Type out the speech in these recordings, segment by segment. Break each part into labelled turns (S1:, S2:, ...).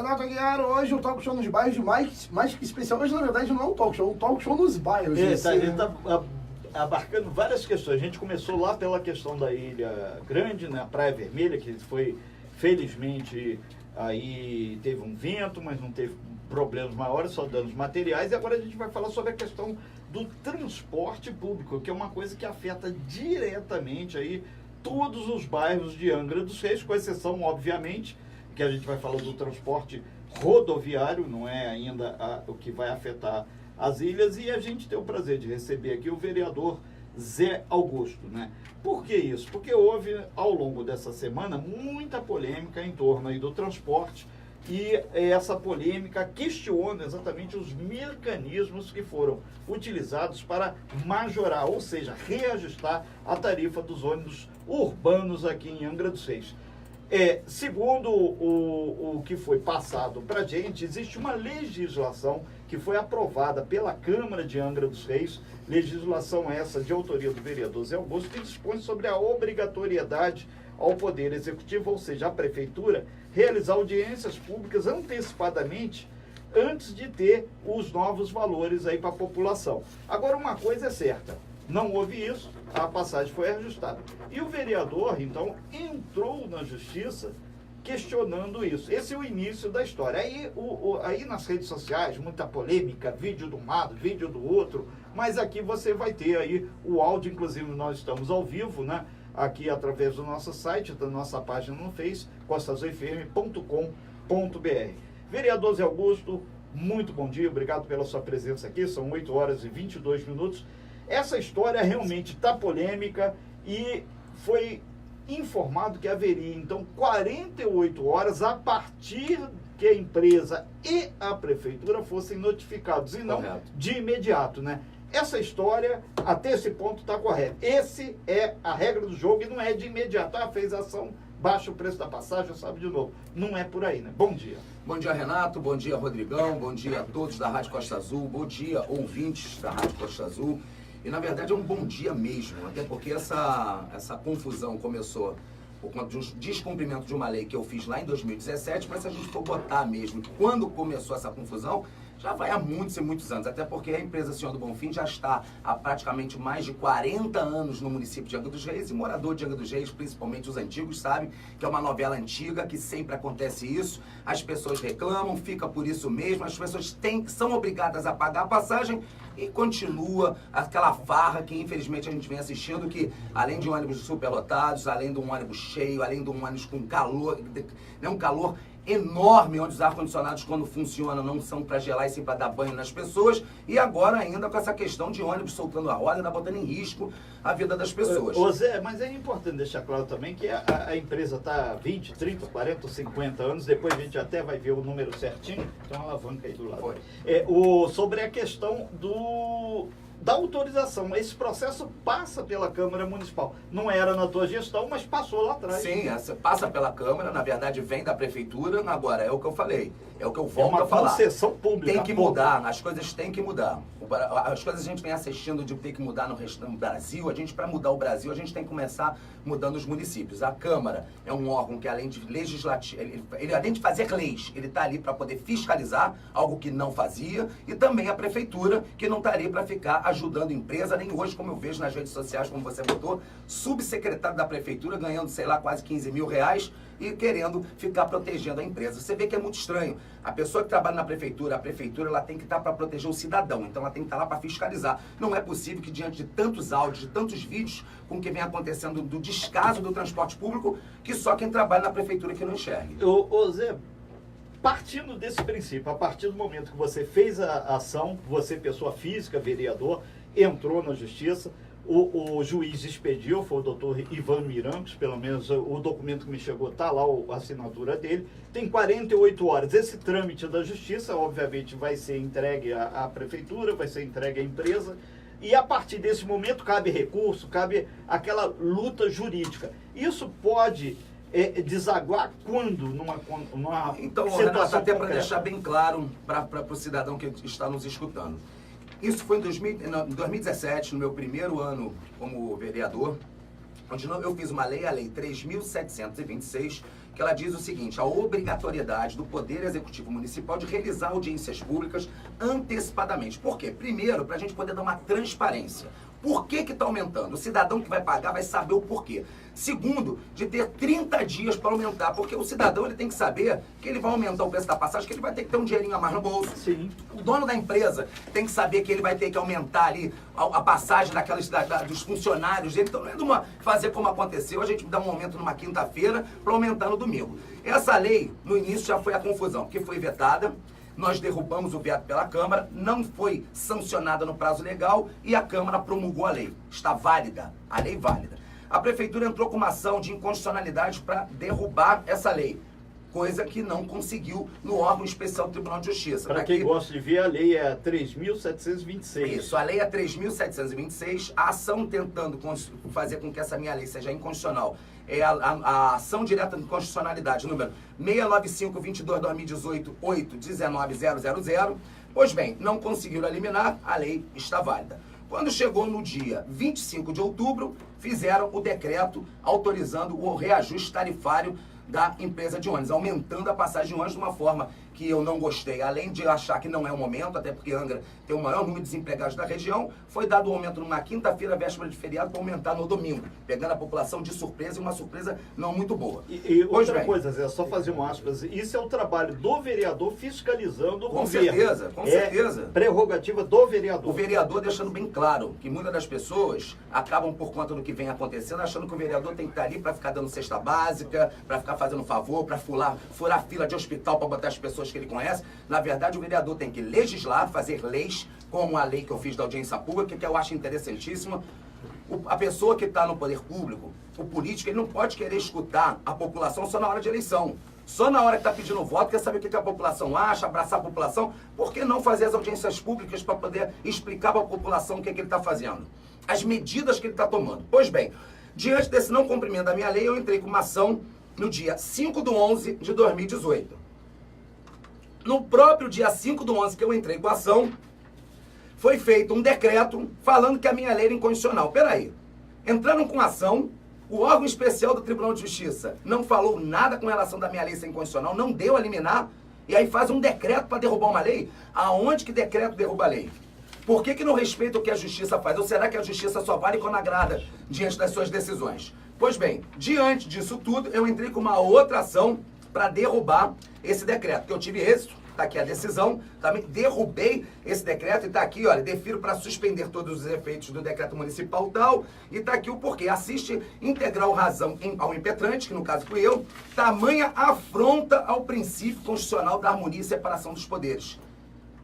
S1: Renato Aguiar, hoje o Talk Show nos Bairros mais que especial. Hoje, na verdade, não é um talk show nos bairros.
S2: Ele está abarcando várias questões. A gente começou lá pela questão da Ilha Grande, né, a Praia Vermelha, que foi, felizmente, aí teve um vento, mas não teve problemas maiores, só danos materiais. E agora a gente vai falar sobre a questão do transporte público, que é uma coisa que afeta diretamente aí todos os bairros de Angra dos Reis, com exceção, obviamente, que a gente vai falar do transporte rodoviário, não é ainda o que vai afetar as ilhas, e a gente tem o prazer de receber aqui o vereador Zé Augusto, né? Por que isso? Porque houve, ao longo dessa semana, muita polêmica em torno aí do transporte, e essa polêmica questiona exatamente os mecanismos que foram utilizados para majorar, ou seja, reajustar a tarifa dos ônibus urbanos aqui em Angra dos Reis. Segundo o que foi passado para a gente, existe uma legislação que foi aprovada pela Câmara de Angra dos Reis, legislação essa de autoria do vereador Zé Augusto, que dispõe sobre a obrigatoriedade ao Poder Executivo, ou seja, à Prefeitura, realizar audiências públicas antecipadamente antes de ter os novos valores aí para a população. Agora, uma coisa é certa, não houve isso, a passagem foi ajustada. E o vereador, então, entrou na justiça questionando isso. Esse é o início da história. Aí nas redes sociais, muita polêmica, vídeo de um lado, vídeo do outro, mas aqui você vai ter aí o áudio, inclusive nós estamos ao vivo, né? Aqui através do nosso site, da nossa página no Face, costaazulfm.com.br. Vereador Zé Augusto, muito bom dia, obrigado pela sua presença aqui, são 8 horas e 22 minutos. Essa história realmente está polêmica e foi informado que haveria, então, 48 horas a partir que a empresa e a prefeitura fossem notificados, e não de imediato, né? Essa história, até esse ponto, está correta. Esse é a regra do jogo e não é de imediato. Fez ação, baixa o preço da passagem, sabe de novo. Não é por aí, né? Bom dia.
S3: Bom dia, Renato. Bom dia, Rodrigão. Bom dia a todos da Rádio Costa Azul. Bom dia, ouvintes da Rádio Costa Azul. E, na verdade, é um bom dia mesmo, até porque essa confusão começou por conta de um descumprimento de uma lei que eu fiz lá em 2017, mas se a gente for botar mesmo quando começou essa confusão, já vai há muitos e muitos anos, até porque a empresa Senhor do Bonfim já está há praticamente mais de 40 anos no município de Angra dos Reis, e morador de Angra dos Reis, principalmente os antigos, sabem que é uma novela antiga, que sempre acontece isso, as pessoas reclamam, fica por isso mesmo, as pessoas são obrigadas a pagar a passagem e continua aquela farra que infelizmente a gente vem assistindo, que além de ônibus superlotados, além de um ônibus cheio, além de um ônibus com calor, né, um calor enorme, onde os ar-condicionados, quando funcionam, não são para gelar e sim para dar banho nas pessoas, e agora ainda com essa questão de ônibus soltando a roda, botando em risco a vida das pessoas.
S2: Ô Zé, mas é importante deixar claro também que a empresa está 20, 30, 40, 50 anos, depois a gente até vai ver o número certinho, tem uma alavanca aí do lado. Sobre a questão da autorização, esse processo passa pela Câmara Municipal. Não era na tua gestão, mas passou lá atrás.
S3: Sim, passa pela Câmara, na verdade vem da Prefeitura, agora é o que eu falei, é o que eu volto a falar.
S2: É uma concessão pública.
S3: Tem que mudar, as coisas têm que mudar. As coisas a gente vem assistindo de ter que mudar no Brasil, para mudar o Brasil, a gente tem que começar mudando os municípios. A Câmara é um órgão que além de legislativo, ele além de fazer leis, ele está ali para poder fiscalizar, algo que não fazia, e também a Prefeitura, que não está ali para ficar ajudando a empresa, nem hoje, como eu vejo nas redes sociais, como você botou, subsecretário da Prefeitura ganhando, sei lá, quase 15 mil reais e querendo ficar protegendo a empresa. Você vê que é muito estranho. A pessoa que trabalha na Prefeitura, a Prefeitura, ela tem que estar para proteger o cidadão, então ela tem que estar lá para fiscalizar. Não é possível que diante de tantos áudios, de tantos vídeos, com o que vem acontecendo do descaso do transporte público, que só quem trabalha na Prefeitura que não enxergue.
S2: Ô Zé, partindo desse princípio, a partir do momento que você fez a ação, você, pessoa física, vereador, entrou na justiça, o juiz expediu, foi o doutor Ivan Mirangos, pelo menos o documento que me chegou, está lá a assinatura dele, tem 48 horas. Esse trâmite da justiça, obviamente, vai ser entregue à prefeitura, vai ser entregue à empresa, e a partir desse momento cabe recurso, cabe aquela luta jurídica. Isso pode desaguar quando numa
S3: então,
S2: situação
S3: Renato, até para
S2: concreta?
S3: deixar bem claro para o cidadão que está nos escutando. Isso foi em 2017, no meu primeiro ano como vereador, onde eu fiz uma lei, a Lei 3.726, que porque ela diz o seguinte: a obrigatoriedade do Poder Executivo Municipal de realizar audiências públicas antecipadamente. Por quê? Primeiro, para a gente poder dar uma transparência. Por que está aumentando? O cidadão que vai pagar vai saber o porquê. Segundo, de ter 30 dias para aumentar, porque o cidadão ele tem que saber que ele vai aumentar o preço da passagem, que ele vai ter que ter um dinheirinho a mais no bolso.
S2: Sim.
S3: O dono da empresa tem que saber que ele vai ter que aumentar ali a passagem dos funcionários dele. Então não é fazer como aconteceu, a gente dá um aumento numa quinta-feira para aumentar no domingo. Essa lei, no início, já foi a confusão, porque foi vetada. Nós derrubamos o veto pela Câmara, não foi sancionada no prazo legal e a Câmara promulgou a lei. Está válida, a lei válida. A Prefeitura entrou com uma ação de inconstitucionalidade para derrubar essa lei, coisa que não conseguiu no órgão especial do Tribunal de Justiça.
S2: Para quem gosta de ver, a lei é 3.726.
S3: Isso, a lei é 3.726, a ação tentando fazer com que essa minha lei seja inconstitucional é a ação direta de constitucionalidade, número 695-22-2018-8-19-000. Pois bem, não conseguiram eliminar, a lei está válida. Quando chegou no dia 25 de outubro, fizeram o decreto autorizando o reajuste tarifário da empresa de ônibus, aumentando a passagem de ônibus de uma forma que eu não gostei. Além de achar que não é o momento, até porque Angra tem o maior número de desempregados da região, foi dado um aumento numa quinta-feira, véspera de feriado, para aumentar no domingo, pegando a população de surpresa, e uma surpresa não muito boa.
S2: E outra coisa, Zé, só fazer um aspas, isso é o trabalho do vereador fiscalizando o
S3: com
S2: governo.
S3: Certeza, com certeza.
S2: Prerrogativa do vereador.
S3: O vereador deixando bem claro que muitas das pessoas acabam, por conta do que vem acontecendo, achando que o vereador tem que estar ali para ficar dando cesta básica, para ficar fazendo favor, para furar fila de hospital para botar as pessoas que ele conhece. Na verdade, o vereador tem que legislar, fazer leis, como a lei que eu fiz da audiência pública, que eu acho interessantíssima. A pessoa que está no poder público, o político, ele não pode querer escutar a população só na hora de eleição. Só na hora que está pedindo voto, quer saber o que a população acha, abraçar a população. Por que não fazer as audiências públicas para poder explicar para a população o que ele está fazendo? As medidas que ele está tomando. Pois bem, diante desse não cumprimento da minha lei, eu entrei com uma ação no dia 5/11/2018. No próprio dia 5/11 que eu entrei com a ação, foi feito um decreto falando que a minha lei era inconstitucional. Peraí, entraram com ação, o órgão especial do Tribunal de Justiça não falou nada com relação da minha lei ser inconstitucional, não deu a liminar, e aí faz um decreto para derrubar uma lei? Aonde que decreto derruba a lei? Por que não respeita o que a Justiça faz? Ou será que a Justiça só vale quando agrada diante das suas decisões? Pois bem, diante disso tudo, eu entrei com uma outra ação para derrubar esse decreto, que eu tive êxito, está aqui a decisão, também derrubei esse decreto e está aqui, olha, defiro para suspender todos os efeitos do decreto municipal tal, e está aqui o porquê. Assiste integral razão ao impetrante, que no caso fui eu, tamanha afronta ao princípio constitucional da harmonia e separação dos poderes.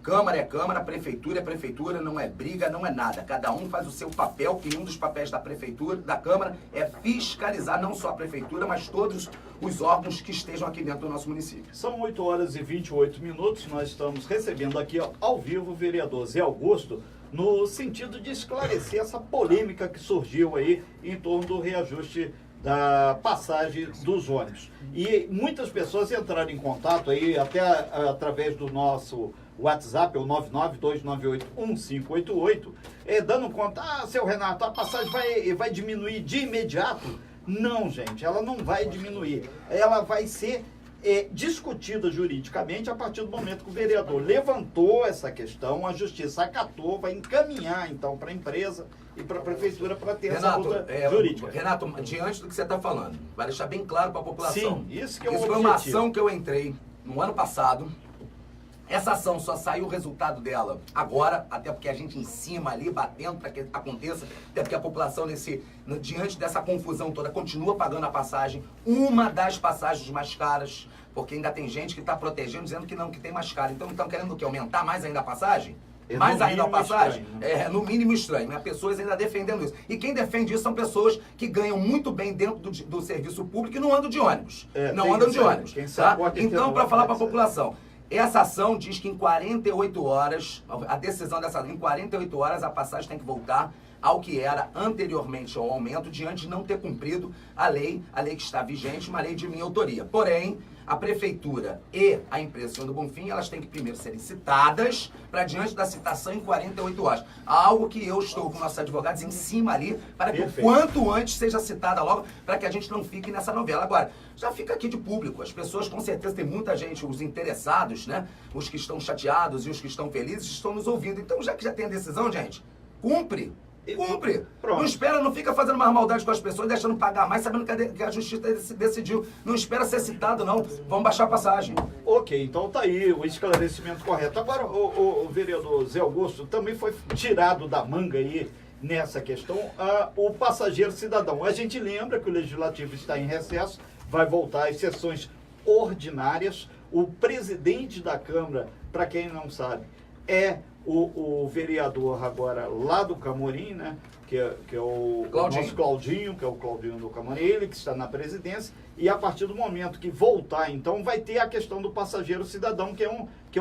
S3: Câmara é Câmara, Prefeitura é Prefeitura, não é briga, não é nada. Cada um faz o seu papel, e um dos papéis da Prefeitura, da Câmara, é fiscalizar não só a Prefeitura, mas todos os órgãos que estejam aqui dentro do nosso município.
S2: São 8h28, nós estamos recebendo aqui ao vivo o vereador Zé Augusto, no sentido de esclarecer essa polêmica que surgiu aí em torno do reajuste da passagem dos ônibus. E muitas pessoas entraram em contato aí, até através do nosso WhatsApp, é o 992981588, dando conta, seu Renato, a passagem vai diminuir de imediato? Não, gente, ela não vai diminuir. Ela vai ser discutida juridicamente a partir do momento que o vereador levantou essa questão, a justiça acatou, vai encaminhar então para a empresa e para a prefeitura para ter essa luta jurídica.
S3: Renato, diante do que você está falando, vai deixar bem claro para a população.
S2: Sim, isso que é o
S3: objetivo. Foi uma ação que eu entrei no ano passado. Essa ação só saiu o resultado dela agora, até porque a gente em cima ali, batendo para que aconteça, até porque a população, diante dessa confusão toda, continua pagando a passagem, uma das passagens mais caras, porque ainda tem gente que está protegendo, dizendo que não, que tem mais caro. Então estão querendo o quê? Aumentar mais ainda a passagem? Mais ainda a passagem? Estranho, né? É, no mínimo estranho, né? Pessoas ainda defendendo isso. E quem defende isso são pessoas que ganham muito bem dentro do serviço público e não andam de ônibus. Não andam de ônibus. Tá? Então, para falar para a população, essa ação diz que em 48 horas, a decisão dessa em 48 horas a passagem tem que voltar ao que era anteriormente ao aumento, diante de não ter cumprido a lei que está vigente, uma lei de minha autoria. Porém, a prefeitura e a empresa Senhor do Bonfim, elas têm que primeiro serem citadas para diante da citação em 48 horas. Algo que eu estou com nossos advogados em cima ali, para que
S2: Perfeito.
S3: o quanto antes seja citada logo, para que a gente não fique nessa novela. Agora, já fica aqui de público. As pessoas, com certeza, tem muita gente, os interessados, né? Os que estão chateados e os que estão felizes, estão nos ouvindo. Então, já que já tem a decisão, gente, cumpre. Cumpre.
S2: Pronto.
S3: Não espera, não fica fazendo mais maldade com as pessoas, deixando pagar mais, sabendo que a justiça decidiu. Não espera ser citado, não. Vamos baixar a passagem.
S2: Ok, então tá aí o esclarecimento correto. Agora, o vereador Zé Augusto também foi tirado da manga aí nessa questão o passageiro cidadão. A gente lembra que o Legislativo está em recesso, vai voltar às sessões ordinárias. O presidente da Câmara, para quem não sabe, é o vereador agora lá do Camorim, né? Que é o nosso Claudinho, que é o Claudinho do Camorim, ele que está na presidência, e a partir do momento que voltar, então, vai ter a questão do passageiro cidadão, que é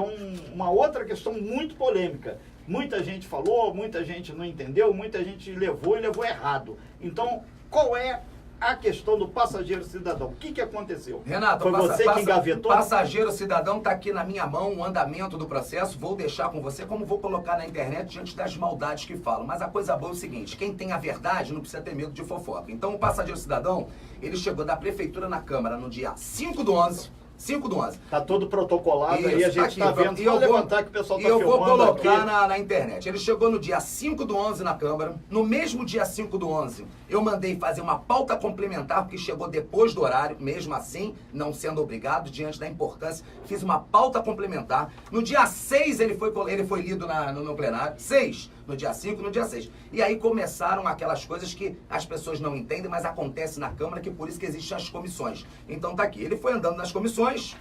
S2: uma outra questão muito polêmica. Muita gente falou, muita gente não entendeu, muita gente levou e levou errado. Então, qual é a questão do passageiro cidadão? O que aconteceu?
S3: Renato,
S2: foi você que engavetou?
S3: Passageiro cidadão está aqui na minha mão, o andamento do processo, vou deixar com você, como vou colocar na internet diante das maldades que falam. Mas a coisa boa é o seguinte, quem tem a verdade não precisa ter medo de fofoca. Então o passageiro cidadão, ele chegou da prefeitura na Câmara no dia 5/11.
S2: Tá todo protocolado.
S3: Isso,
S2: aí, a gente está vendo.
S3: E eu vou
S2: levantar que o pessoal tá
S3: eu vou
S2: filmando
S3: colocar
S2: aqui.
S3: na internet. Ele chegou no dia 5/11 na Câmara. No mesmo dia 5/11, eu mandei fazer uma pauta complementar, porque chegou depois do horário, mesmo assim, não sendo obrigado, diante da importância. Fiz uma pauta complementar. No dia 6, ele foi lido no plenário. 6. No dia 5, no dia 6. E aí começaram aquelas coisas que as pessoas não entendem, mas acontece na Câmara, que por isso que existem as comissões. Então tá aqui. Ele foi andando nas comissões,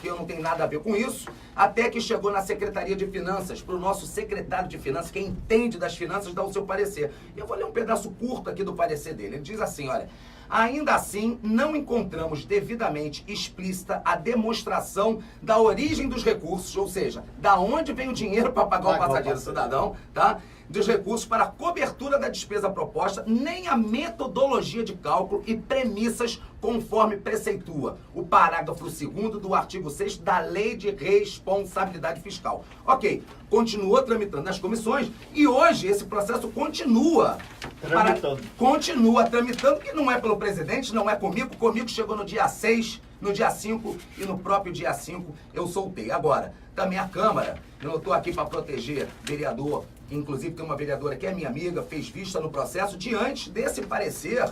S3: que eu não tenho nada a ver com isso, até que chegou na Secretaria de Finanças, para o nosso secretário de Finanças, quem entende das finanças, dá o seu parecer. E eu vou ler um pedaço curto aqui do parecer dele. Ele diz assim, olha... Ainda assim, não encontramos devidamente explícita a demonstração da origem dos recursos, ou seja, da onde vem o dinheiro para pagar o passageiro cidadão, tá? Dos recursos para a cobertura da despesa proposta, nem a metodologia de cálculo e premissas conforme preceitua o parágrafo 2º do artigo 6º da Lei de Responsabilidade Fiscal. Ok, continuou tramitando nas comissões e hoje esse processo continua tramitando, que não é pelo presidente, não é comigo. Comigo chegou no dia 6, no dia 5 e no próprio dia 5 eu soltei. Agora, também a Câmara, eu estou aqui para proteger vereador, inclusive tem uma vereadora que é minha amiga, fez vista no processo, diante desse parecer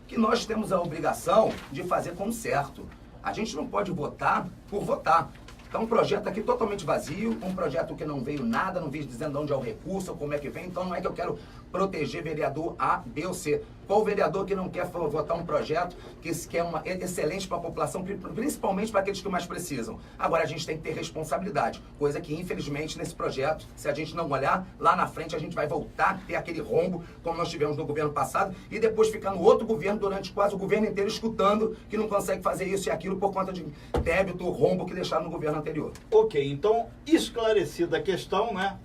S3: que nós temos a obrigação de fazer como certo. A gente não pode votar por votar. Então, um projeto aqui totalmente vazio, um projeto que não veio nada, não veio dizendo de onde é o recurso, ou como é que vem. Então, não é que eu quero proteger vereador A, B ou C. Qual vereador que não quer votar um projeto que é excelente para a população, principalmente para aqueles que mais precisam? Agora, a gente tem que ter responsabilidade, coisa que, infelizmente, nesse projeto, se a gente não olhar, lá na frente a gente vai voltar a ter aquele rombo, como nós tivemos no governo passado, e depois ficar no outro governo, durante quase o governo inteiro, escutando que não consegue fazer isso e aquilo por conta de débito, rombo que deixaram no governo anterior.
S2: Ok, então, esclarecida a questão, né?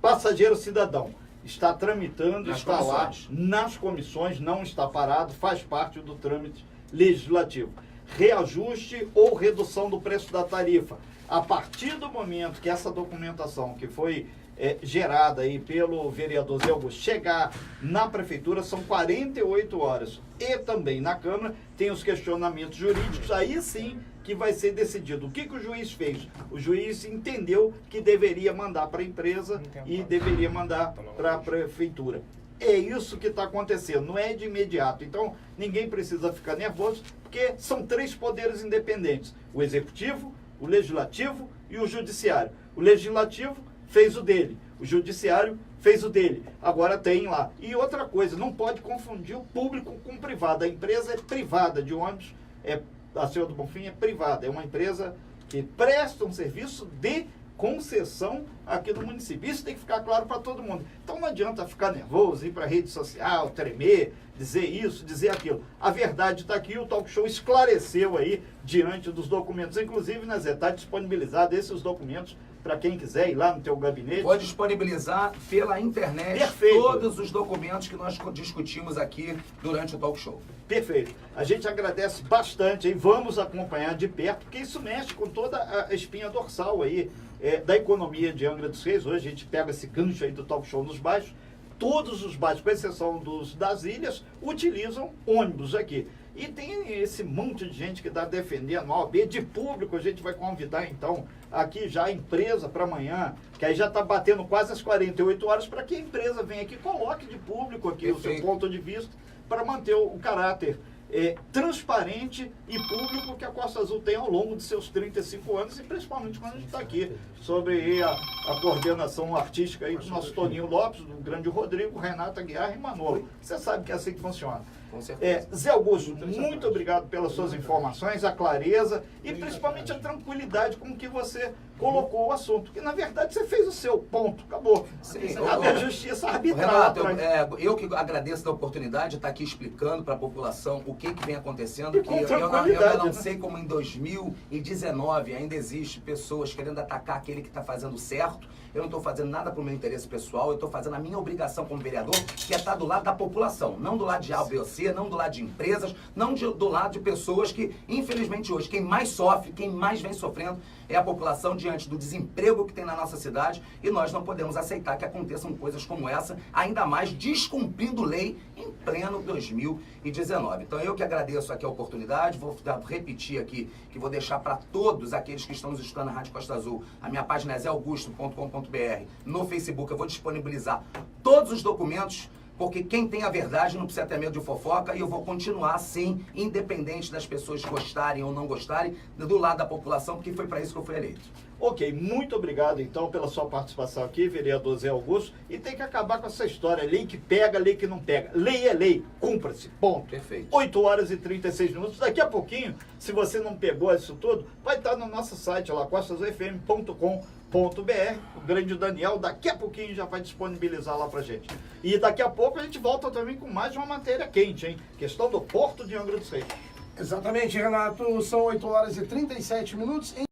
S2: Passageiro cidadão está tramitando, está lá nas comissões, não está parado, faz parte do trâmite legislativo. Reajuste ou redução do preço da tarifa. A partir do momento que essa documentação que foi gerada aí pelo vereador Zé Augusto chegar na prefeitura, são 48 horas. E também na Câmara tem os questionamentos jurídicos, aí sim que vai ser decidido. O que o juiz fez? O juiz entendeu que deveria mandar para a empresa e deveria mandar para a prefeitura. É isso que está acontecendo, não é de imediato. Então, ninguém precisa ficar nervoso, porque são 3 poderes independentes. O executivo, o legislativo e o judiciário. O legislativo fez o dele, o judiciário fez o dele. Agora tem lá. E outra coisa, não pode confundir o público com o privado. A empresa é privada de ônibus, a Senhor do Bonfim é privada, é uma empresa que presta um serviço de concessão aqui no município. Isso tem que ficar claro para todo mundo. Então não adianta ficar nervoso, ir para a rede social, tremer, dizer isso, dizer aquilo. A verdade está aqui, o Talk Show esclareceu aí diante dos documentos. Inclusive, né, Zé, está disponibilizado esses documentos para quem quiser ir lá no teu gabinete.
S3: Vou disponibilizar pela internet
S2: Perfeito.
S3: todos os documentos que nós discutimos aqui durante o talk show.
S2: Perfeito. A gente agradece bastante, hein? Vamos acompanhar de perto, porque isso mexe com toda a espinha dorsal aí da economia de Angra dos Reis. Hoje a gente pega esse gancho aí do talk show nos bairros. Todos os bairros, com exceção das ilhas, utilizam ônibus aqui. E tem esse monte de gente que está defendendo a OAB de público. A gente vai convidar, então, aqui já a empresa para amanhã, que aí já está batendo quase as 48 horas, para que a empresa venha aqui e coloque de público aqui o seu ponto de vista, para manter o caráter transparente e público que a Costa Azul tem ao longo de seus 35 anos, e principalmente quando a gente está aqui sobre a coordenação artística aí do nosso Toninho Lopes, do grande Rodrigo, Renata Guiar e Manolo. Você sabe que é assim que funciona.
S3: Com certeza.
S2: Zé Augusto, muito obrigado pelas suas informações, a clareza e principalmente a tranquilidade com que você colocou o assunto. Que na verdade você fez o seu ponto, acabou.
S3: Sim,
S2: Cabe a justiça arbitral.
S3: Renato, eu que agradeço da oportunidade de estar aqui explicando para a população o que vem acontecendo, que eu não sei como em 2019 ainda existe pessoas querendo atacar aquele que está fazendo certo. Eu não estou fazendo nada para o meu interesse pessoal, eu estou fazendo a minha obrigação como vereador, que é estar do lado da população, não do lado de A, B ou C, não do lado de empresas, não do lado de pessoas que, infelizmente hoje, quem mais sofre, quem mais vem sofrendo é a população diante do desemprego que tem na nossa cidade, e nós não podemos aceitar que aconteçam coisas como essa, ainda mais descumprindo lei em pleno 2019. Então eu que agradeço aqui a oportunidade, vou repetir aqui, que vou deixar para todos aqueles que estão nos escutando na Rádio Costa Azul, a minha página é zeaugusto.com.br, no Facebook eu vou disponibilizar todos os documentos, porque quem tem a verdade não precisa ter medo de fofoca, e eu vou continuar assim, independente das pessoas gostarem ou não gostarem, do lado da população, porque foi para isso que eu fui eleito.
S2: Ok, muito obrigado então pela sua participação aqui, vereador Zé Augusto. E tem que acabar com essa história, lei que pega, lei que não pega. Lei é lei, cumpra-se, ponto.
S3: Perfeito.
S2: 8 horas e 36 minutos. Daqui a pouquinho, se você não pegou isso tudo, vai estar no nosso site lá, costasufm.com.br. O grande Daniel daqui a pouquinho já vai disponibilizar lá pra gente. E daqui a pouco a gente volta também com mais uma matéria quente, hein? Questão do Porto de Angra dos Reis.
S1: Exatamente, Renato. São 8 horas e 37 minutos.